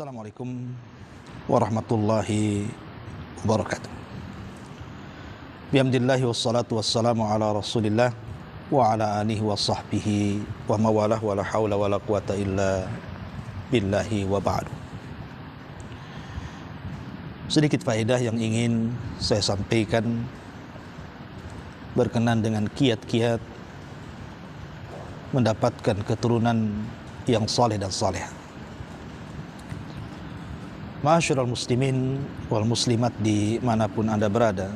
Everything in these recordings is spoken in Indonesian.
Assalamualaikum warahmatullahi wabarakatuh. Bihamdillahi wassalatu wassalamu ala rasulillah wa ala alihi wa sahbihi wa mawalah wa la hawla wa la quwata illa billahi wa ba'du. Sedikit faedah yang ingin saya sampaikan berkenan dengan kiat-kiat mendapatkan keturunan yang saleh dan salihah. Ma'asyiral muslimin wal muslimat dimanapun Anda berada,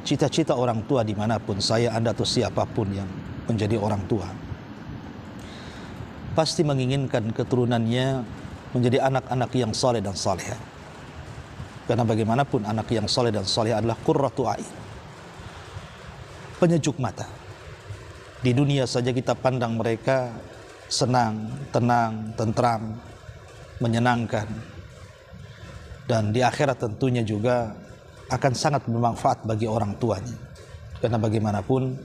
cita-cita orang tua dimanapun saya, Anda atau siapapun yang menjadi orang tua, pasti menginginkan keturunannya menjadi anak-anak yang saleh dan salihah. Karena bagaimanapun anak yang saleh dan salihah adalah qurratu a'yun, penyejuk mata. Di dunia saja kita pandang mereka senang, tenang, tentram, menyenangkan. Dan di akhirat tentunya juga akan sangat bermanfaat bagi orang tuanya. Karena bagaimanapun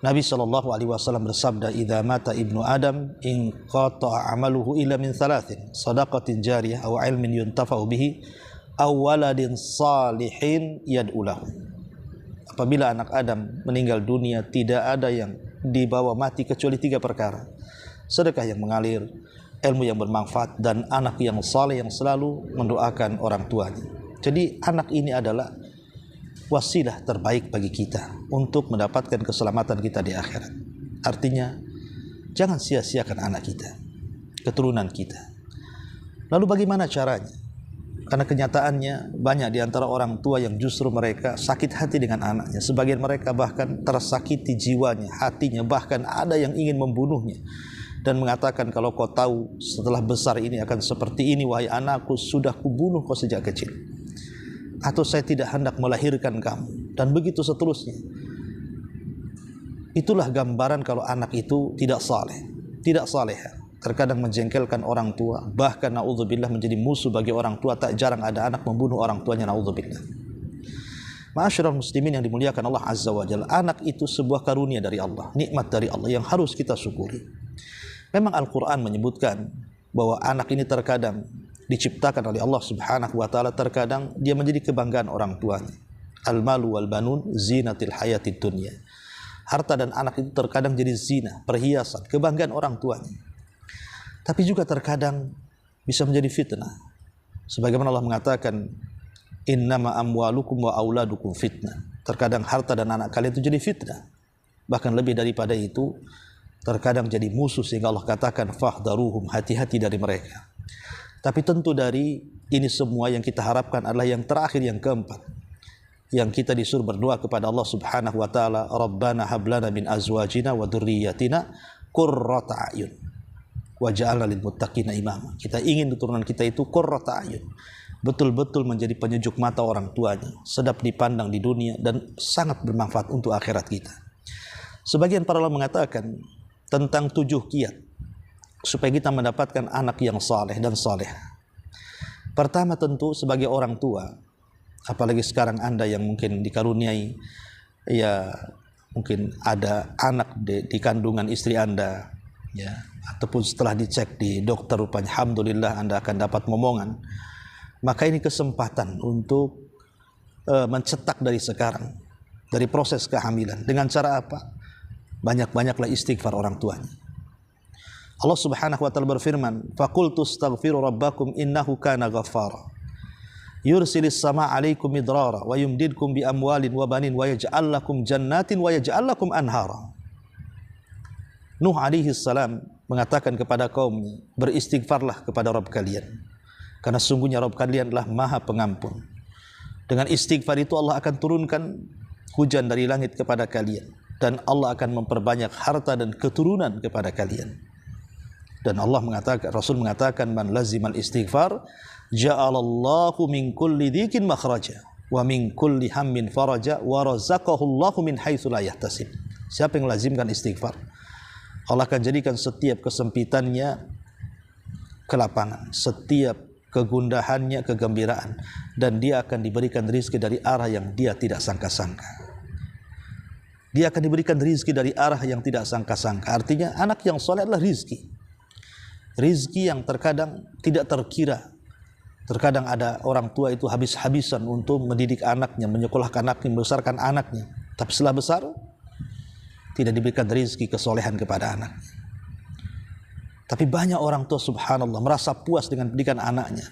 Nabi SAW bersabda, "Idza mata ibnu Adam in qata'a amaluhu illa min thalathin, shadaqatin jariyah aw ilmin yuntafa'u bihi aw waladin salihin yad'u lahu." Apabila anak Adam meninggal dunia, tidak ada yang dibawa mati kecuali 3 perkara: sedekah yang mengalir, ilmu yang bermanfaat, dan anak yang saleh yang selalu mendoakan orang tuanya. Jadi anak ini adalah wasilah terbaik bagi kita untuk mendapatkan keselamatan kita di akhirat. Artinya jangan sia-siakan anak kita, keturunan kita. Lalu bagaimana caranya? Karena kenyataannya banyak di antara orang tua yang justru mereka sakit hati dengan anaknya. Sebagian mereka bahkan tersakiti jiwanya, hatinya, bahkan ada yang ingin membunuhnya dan mengatakan, "Kalau kau tahu setelah besar ini akan seperti ini, wahai anakku, sudah kubunuh kau sejak kecil. Atau saya tidak hendak melahirkan kamu." Dan begitu seterusnya. Itulah gambaran kalau anak itu tidak saleh, tidak salehah. Terkadang menjengkelkan orang tua, bahkan na'udzubillah menjadi musuh bagi orang tua. Tak jarang ada anak membunuh orang tuanya, na'udzubillah. Ma'asyiral muslimin yang dimuliakan Allah Azza wa Jalla, anak itu sebuah karunia dari Allah, nikmat dari Allah yang harus kita syukuri. Memang Al-Quran menyebutkan bahwa anak ini terkadang diciptakan oleh Allah Subhanahu wa ta'ala, terkadang dia menjadi kebanggaan orang tuanya. Al-malu wal banun zinatil hayatid dunya. Harta dan anak itu terkadang jadi zina, perhiasan, kebanggaan orang tuanya. Tapi juga terkadang bisa menjadi fitnah. Sebagaimana Allah mengatakan, "Innama amwalukum wa auladukum fitnah." Terkadang harta dan anak kalian itu jadi fitnah. Bahkan lebih daripada itu, terkadang jadi musuh, sehingga Allah katakan, "Fahdharuhum", hati-hati dari mereka. Tapi tentu dari ini semua yang kita harapkan adalah yang terakhir, yang keempat, yang kita disuruh berdoa kepada Allah Subhanahu wa ta'ala, "Rabbana hablana min azwajina wa dzurriyyatina qurrata a'yun waj'alna lil muttaqina imama." Kita ingin keturunan kita itu qurrata a'yun, betul-betul menjadi penyejuk mata orang tuanya, sedap dipandang di dunia dan sangat bermanfaat untuk akhirat kita. Sebagian para ulama mengatakan tentang 7 kiat supaya kita mendapatkan anak yang saleh dan saleh. Pertama, tentu sebagai orang tua, apalagi sekarang Anda yang mungkin dikaruniai, ya mungkin ada anak di kandungan istri Anda, ya, ataupun setelah dicek di dokter rupanya alhamdulillah Anda akan dapat momongan. Maka ini kesempatan untuk mencetak dari sekarang, dari proses kehamilan. Dengan cara apa? Banyak-banyaklah istighfar orang tuanya. Allah Subhanahu wa ta'ala berfirman, "Faqultu astaghfiru rabbakum innahu kana ghaffara yursilis samaa'a 'alaikum midrara wa yumdidkum bi amwalin wa banin wa yaj'al lakum jannatin wa yaj'al lakum anhara." Nuh alaihi salam mengatakan kepada kaumnya, "Beristighfarlah kepada Rabb kalian, karena sungguhnya Rabb kalian adalah Maha Pengampun. Dengan istighfar itu Allah akan turunkan hujan dari langit kepada kalian, dan Allah akan memperbanyak harta dan keturunan kepada kalian." Dan Allah mengatakan, Rasul mengatakan, "Man lazimal istighfar ja'alallahu min kulli dhikin makhraja wa min kulli hammin faraja wa razaqahu Allahu min haitsu la yahtasib." Siapa yang lazimkan istighfar, Allah akan jadikan setiap kesempitannya kelapangan, setiap kegundahannya kegembiraan, dan dia akan diberikan rizki dari arah yang dia tidak sangka-sangka. Dia akan diberikan rizki dari arah yang tidak sangka-sangka. Artinya anak yang soleh adalah rizki. Rizki yang terkadang tidak terkira Terkadang ada orang tua itu habis-habisan untuk mendidik anaknya, menyekolahkan anaknya, membesarkan anaknya. Tapi setelah besar, tidak diberikan rezeki kesolehan kepada anak. Tapi banyak orang tua subhanallah merasa puas dengan pendidikan anaknya.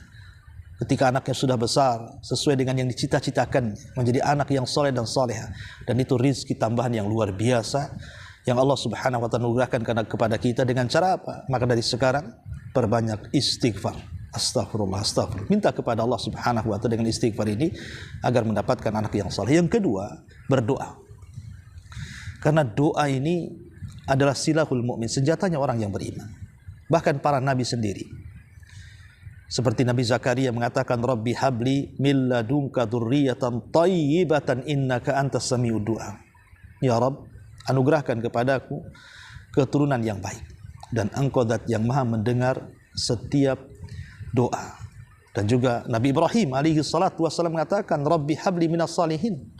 Ketika anaknya sudah besar, sesuai dengan yang dicita-citakan, menjadi anak yang soleh dan soleha. Dan itu rezeki tambahan yang luar biasa, yang Allah subhanahu wa ta'ala anugerahkan kepada kita dengan cara apa? Maka dari sekarang, perbanyak istighfar. Astagfirullah, astagfirullah. Minta kepada Allah subhanahu wa ta'ala dengan istighfar ini, agar mendapatkan anak yang soleh. Yang kedua, berdoa. Karena doa ini adalah silahul mu'min, senjatanya orang yang beriman. Bahkan para nabi sendiri. Seperti Nabi Zakaria mengatakan, Rabbi habli min ladunka dzurriyyatan thayyibatan innaka antas sami'ud du'a. Ya Rabb, anugerahkan kepadaku keturunan yang baik, dan Engkau zat yang maha mendengar setiap doa. Dan juga Nabi Ibrahim alaihi salatu wassalam mengatakan, Rabbi habli minas salihin.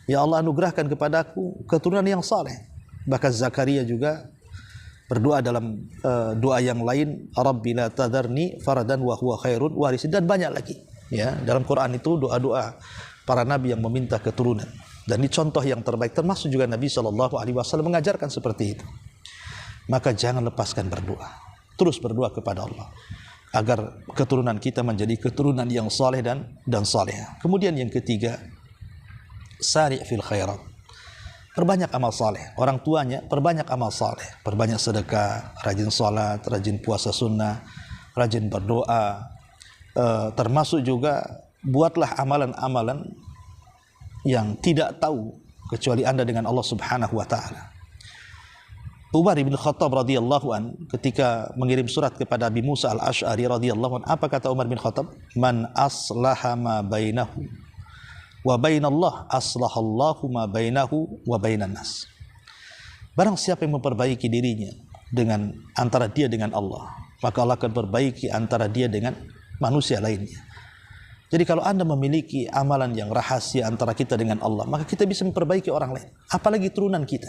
Ya Allah, anugerahkan kepadaku keturunan yang saleh. Bahkan Zakaria juga berdoa dalam doa yang lain, Rabbi la tadharni faradan wa huwa khairun warisin, dan banyak lagi. Ya, dalam Quran itu doa-doa para nabi yang meminta keturunan. Dan ini contoh yang terbaik, termasuk juga Nabi SAW mengajarkan seperti itu. Maka jangan lepaskan berdoa. Terus berdoa kepada Allah agar keturunan kita menjadi keturunan yang saleh dan saleh. Kemudian yang ketiga, sari' fil khairat. Perbanyak amal saleh. Orang tuanya perbanyak amal saleh, perbanyak sedekah, rajin salat, rajin puasa sunnah, rajin berdoa. Termasuk juga buatlah amalan-amalan yang tidak tahu kecuali Anda dengan Allah Subhanahu wa taala. Umar bin Khattab radhiyallahu an ketika mengirim surat kepada Abi Musa al-Asy'ari radhiyallahu an, apa kata Umar bin Khattab? Man aslaha ma bainahu wa bainallah aslahallahu ma bainahu wa bainan nas. Barang siapa yang memperbaiki dirinya dengan antara dia dengan Allah, maka Allah akan perbaiki antara dia dengan manusia lainnya. Jadi kalau Anda memiliki amalan yang rahasia antara kita dengan Allah, maka kita bisa memperbaiki orang lain, apalagi turunan kita.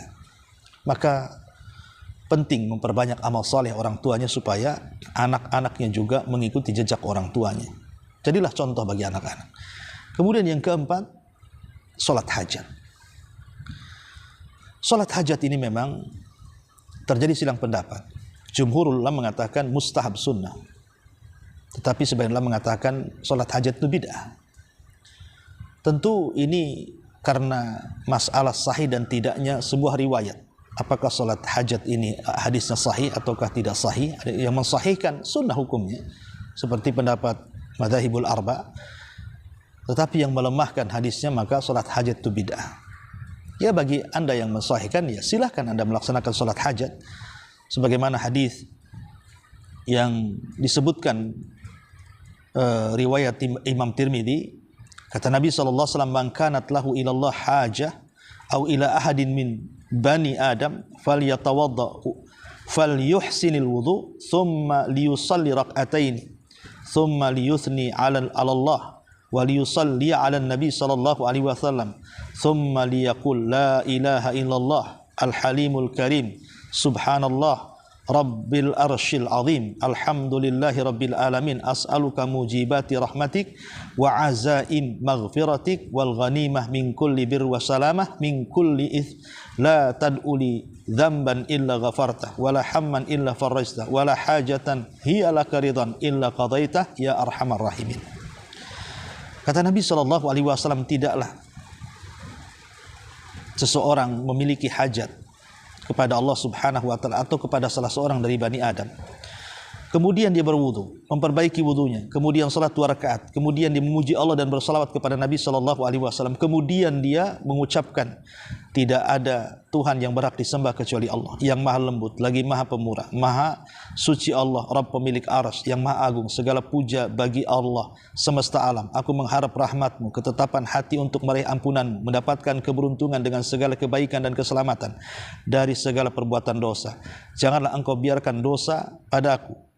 Maka penting memperbanyak amal saleh orang tuanya supaya anak-anaknya juga mengikuti jejak orang tuanya. Jadilah contoh bagi anak-anak. Kemudian yang keempat, sholat hajat. Sholat hajat ini memang terjadi silang pendapat. Jumhurul ulama mengatakan mustahab sunnah. Tetapi sebagian ulama mengatakan sholat hajat itu bid'ah. Tentu ini karena masalah sahih dan tidaknya sebuah riwayat. Apakah sholat hajat ini hadisnya sahih ataukah tidak sahih? Ada yang mensahihkan sunnah hukumnya, seperti pendapat madzhabul arba'. Tetapi yang melemahkan hadisnya, maka sholat hajat itu bid'ah. Ya, bagi Anda yang mensahihkan, ya silahkan Anda melaksanakan sholat hajat sebagaimana hadis yang disebutkan riwayat Imam Tirmidzi. Kata Nabi SAW, man kanat lahu ilallah hajah au ila ahadin min bani adam falyatawadda falyuhsinil wudu thumma liyusalli rak'ataini thumma liyuthni ala Allah wa liyusalli ala Nabi sallallahu alaihi wasallam thumma liyaqul la ilaha illallah al-halimul karim subhanallah rabbil arshil azim alhamdulillahi rabbil alamin as'aluka mujibati rahmatik wa azaim maghfiratik wal ghanimah min kulli bir wa salamah min kulli ith la tad'uli dzamban illa ghafartah wa la hamman illa farajtah wa la hajatan hiya laka ridan illa qadaitah ya arhamar rahimin. Kata Nabi SAW, tidaklah seseorang memiliki hajat kepada Allah Subhanahu wa ta'ala atau kepada salah seorang dari Bani Adam, kemudian dia berwudu, memperbaiki wudunya, kemudian salat 2 rakaat, kemudian dia memuji Allah dan bersalawat kepada Nabi SAW, kemudian dia mengucapkan tidak ada Tuhan yang berhak disembah kecuali Allah, yang maha lembut lagi maha pemurah, maha suci Allah, Rabb pemilik arsy yang maha agung, segala puja bagi Allah semesta alam. Aku mengharap rahmatmu, ketetapan hati untuk meraih ampunanmu, mendapatkan keberuntungan dengan segala kebaikan dan keselamatan dari segala perbuatan dosa. Janganlah engkau biarkan dosa padaku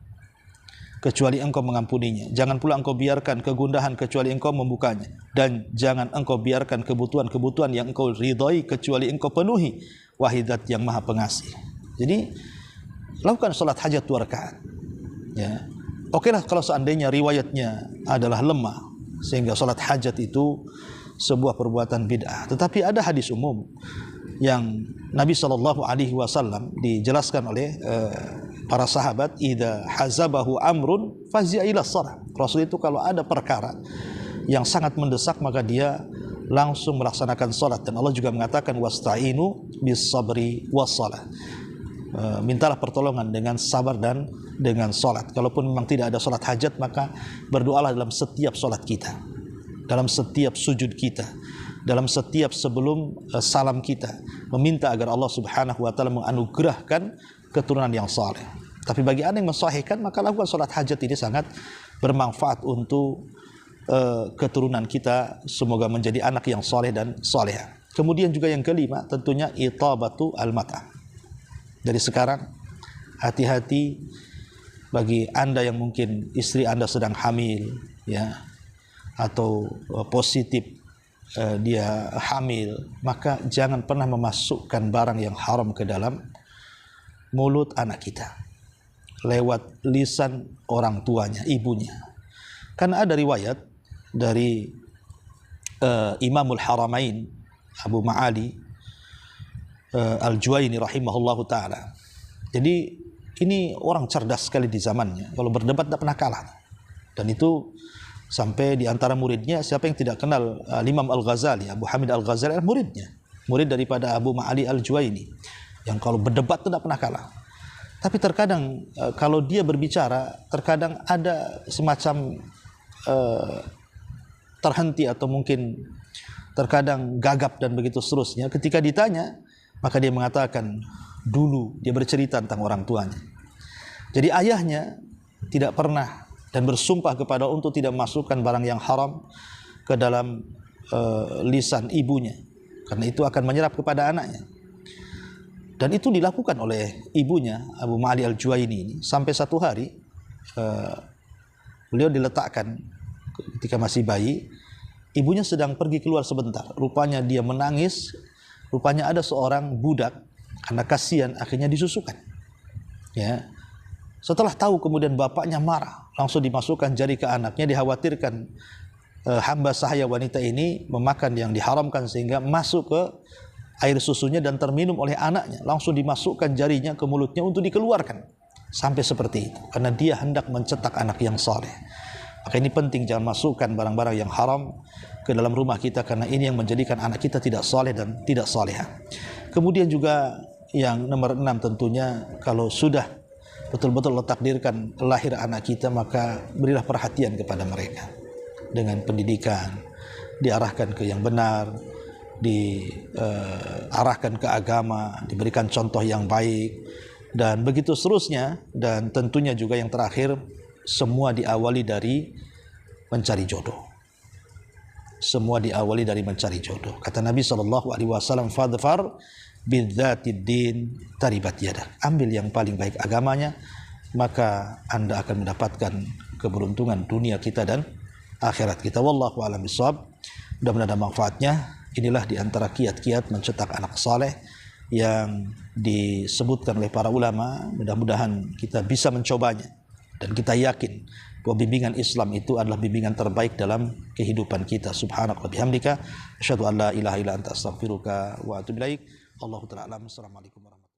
kecuali engkau mengampuninya. Jangan pula engkau biarkan kegundahan kecuali engkau membukanya. Dan jangan engkau biarkan kebutuhan-kebutuhan yang engkau ridhai kecuali engkau penuhi. Wahai Zat yang maha pengasih. Jadi lakukan sholat hajat 2 rakaat. Ya. Oke lah kalau seandainya riwayatnya adalah lemah sehingga salat hajat itu sebuah perbuatan bid'ah. Tetapi ada hadis umum yang Nabi SAW dijelaskan oleh para sahabat, idza hazabahu amrun fazia ila shalah. Rasul itu kalau ada perkara yang sangat mendesak maka dia langsung melaksanakan salat, dan Allah juga mengatakan wasta'inu bis sabri was shalah. Mintalah pertolongan dengan sabar dan dengan salat. Kalaupun memang tidak ada salat hajat, maka berdoalah dalam setiap salat kita, dalam setiap sujud kita, dalam setiap sebelum salam kita, meminta agar Allah Subhanahu wa taala menganugerahkan keturunan yang saleh. Tapi bagi anda yang mensahihkan, maka lakukan salat hajat, ini sangat bermanfaat untuk keturunan kita, semoga menjadi anak yang saleh dan salehah. Kemudian juga yang kelima tentunya itabatu al-mat'am. Dari sekarang hati-hati bagi anda yang mungkin istri anda sedang hamil, ya, atau positif dia hamil, maka jangan pernah memasukkan barang yang haram ke dalam mulut anak kita lewat lisan orang tuanya, ibunya. Karena ada riwayat dari Imamul Haramain Abu Ma'ali Al-Juwaini rahimahullahu ta'ala. Jadi ini orang cerdas sekali di zamannya, kalau berdebat tidak pernah kalah. Dan itu sampai di antara muridnya, siapa yang tidak kenal Imam Al-Ghazali, Abu Hamid Al-Ghazali adalah muridnya, murid daripada Abu Ma'ali Al-Juwaini, yang kalau berdebat tidak pernah kalah. Tapi terkadang kalau dia berbicara, terkadang ada semacam terhenti atau mungkin terkadang gagap dan begitu seterusnya. Ketika ditanya, maka dia mengatakan dulu dia bercerita tentang orang tuanya. Jadi ayahnya tidak pernah dan bersumpah kepada untuk tidak memasukkan barang yang haram ke dalam lisan ibunya, karena itu akan menyerap kepada anaknya. Dan itu dilakukan oleh ibunya Abu Ma'ali Al-Juwaini ini sampai satu hari beliau diletakkan ketika masih bayi, ibunya sedang pergi keluar sebentar, rupanya dia menangis, rupanya ada seorang budak, karena kasihan akhirnya disusukan, ya. Setelah tahu kemudian bapaknya marah, langsung dimasukkan jari ke anaknya, dikhawatirkan hamba sahaya wanita ini memakan yang diharamkan sehingga masuk ke air susunya dan terminum oleh anaknya, langsung dimasukkan jarinya ke mulutnya untuk dikeluarkan. Sampai seperti itu, karena dia hendak mencetak anak yang saleh. Maka ini penting, jangan masukkan barang-barang yang haram ke dalam rumah kita, karena ini yang menjadikan anak kita tidak saleh dan tidak salehah. Kemudian juga yang nomor 6 tentunya, kalau sudah betul-betul Allah takdirkan lahir anak kita, maka berilah perhatian kepada mereka dengan pendidikan, diarahkan ke yang benar, diarahkan ke agama, diberikan contoh yang baik, dan begitu seterusnya. Dan tentunya juga yang terakhir, semua diawali dari mencari jodoh. Semua diawali dari mencari jodoh. Kata Nabi SAW, fadfar bidzatid din taribat yadak. Ambil yang paling baik agamanya, maka anda akan mendapatkan keberuntungan dunia kita dan akhirat kita. Wallahu a'lam bishawab. Mudah-mudahan ada manfaatnya. Inilah di antara kiat-kiat mencetak anak saleh yang disebutkan oleh para ulama. Mudah-mudahan kita bisa mencobanya, dan kita yakin bahwa bimbingan Islam itu adalah bimbingan terbaik dalam kehidupan kita. Subhanaka wa bihamdika asyhadu an la ilaha illa anta astaghfiruka wa atubu ilaik. Allahu ta'ala alam. Assalamualaikum warahmatullahi wabarakatuh.